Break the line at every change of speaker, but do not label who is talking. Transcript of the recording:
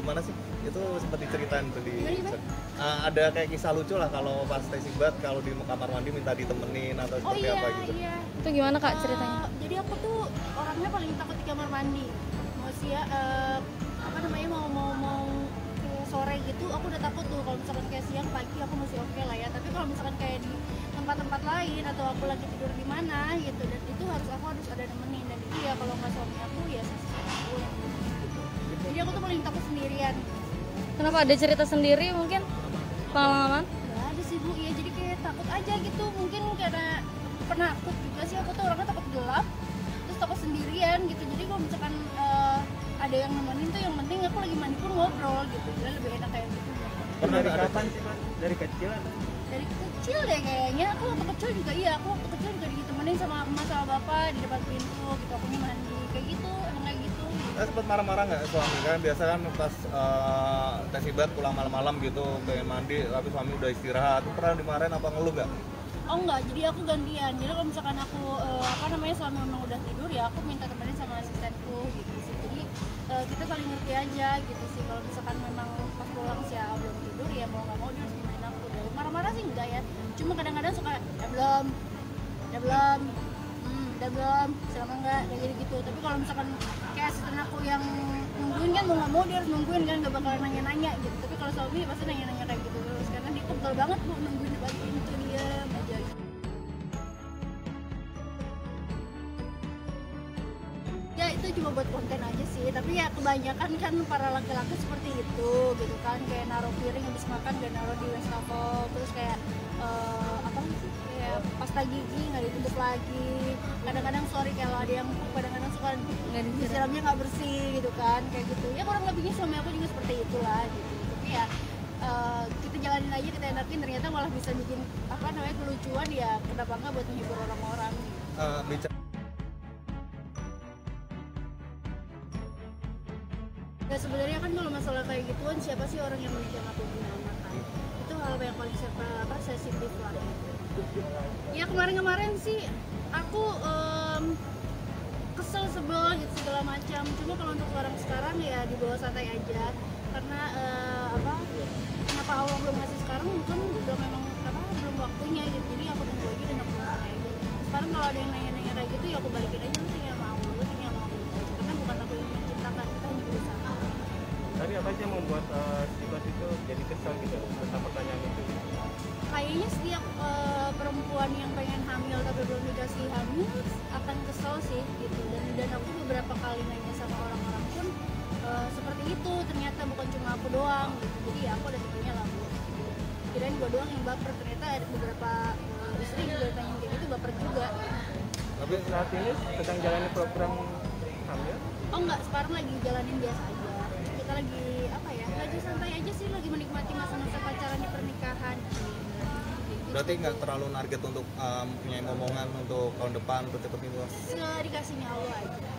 gimana sih? Itu sempat diceritain tuh di ada kayak kisah lucu lah kalau pas tes isbat kalau di kamar mandi minta ditemenin atau seperti apa gitu.
Iya.
Itu gimana Kak ceritanya?
Jadi aku tuh orangnya paling takut di kamar mandi. Mau kayak sore gitu aku udah takut tuh. Kalau misalkan kayak siang pagi aku masih oke lah ya, tapi kalau misalkan kayak di tempat-tempat lain atau aku lagi tidur di mana gitu, dan itu aku harus ada nemenin, dan itu ya kalau nggak suami aku ya aku yang nemenin gitu. Jadi aku tuh paling takut sendirian.
Kenapa, ada cerita sendiri mungkin pengalaman?
Nggak ada sih Bu, ya jadi kayak takut aja gitu, mungkin karena penakut juga sih, aku tuh orangnya takut gelap, terus takut sendirian gitu. Jadi kalau misalkan ada yang nemenin tuh yang penting aku lagi mandi pun ngobrol gitu, jadi lebih enak kayak gitu.
Pernah
Dari
ada
kapan sih Mas? Dari kecil atau?
Dari kecil deh kayaknya, aku waktu kecil juga ditemenin sama emak sama bapak di depan pintu gitu, aku mandi kayak gitu, emang kayak gitu.
Sempat marah-marah nggak suami kan? Biasa kan pas tes isbat pulang malam-malam gitu pengen mandi tapi suami udah istirahat. Pernah dimarahin apa ngeluh nggak?
Oh enggak, jadi aku gantian. Jadi kalau misalkan aku suami memang udah tidur ya aku minta temenin sama asistenku gitu sih. Jadi kita saling ngerti aja gitu sih. Kalau misalkan memang pas pulang sih belum tidur ya mau nggak mau dia harus nemenin aku. Dari marah-marah sih enggak ya. Cuma kadang-kadang suka udah belum, selama enggak kayak gitu. Tapi kalau misalkan kayak asisten aku yang nungguin kan mau nggak mau dia harus nungguin kan, gak bakalan nanya-nanya gitu. Tapi kalau suami pasti nanya-nanya kayak gitu terus, karena dia pegel banget Bu nungguin di depan pintu, diam aja gitu. Ya itu cuma buat konten aja sih, tapi ya kebanyakan kan para laki-laki seperti itu gitu kan, kayak naruh piring habis makan dan naruh di wastafel, terus kayak apa sih, kayak pasta gigi nggak ditutup lagi, kadang-kadang sorry kalau ada yang kadang-kadang suka disiramnya nggak bersih gitu kan, kayak gitu ya kurang lebihnya suami aku juga seperti itulah gitu. Tapi ya kita jalanin aja, kita enakin, ternyata malah bisa bikin kelucuan, ya kenapa nggak buat menghibur orang-orang gitu. Ya sebenarnya kan kalau masalah kayak gituan siapa sih orang yang menikah aku punya anak kan? Itu hal yang paling sensitif lah gitu. Ya kemarin sih aku kesel, sebel gitu segala macam. Cuma kalau untuk orang sekarang ya dibawa santai aja, karena kenapa Allah belum ngasih sekarang, mungkin memang belum waktunya gitu. Jadi aku tunggu aja dan aku santai aja. Sekarang kalau ada yang nanya-nanya kayak gitu ya aku balikin aja, lu tinggal mau, karena bukan aku yang menciptakan, kita yang berusaha.
Tapi apa sih yang membuat situasi itu jadi kesal gitu tentang pertanyaan itu?
Kayaknya setiap perempuan yang pengen hamil tapi belum dikasih hamil akan kesel sih gitu, dan aku beberapa kali nanya sama orang-orang pun seperti itu, ternyata bukan cuma aku doang gitu. Jadi ya aku ada tipenya lah Bu, kirain gue doang yang baper, ternyata ada beberapa istri juga tanya kayak gitu, baper juga.
Tapi saat ini sedang jalani program hamil?
Oh enggak, sekarang lagi jalanin biasa aja. Kita lagi santai aja sih, lagi menikmati masa-masa pacaran di pernikahan.
Berarti nggak terlalu target untuk punya omongan untuk tahun depan untuk cepet itu?
Dikasihnya Allah aja.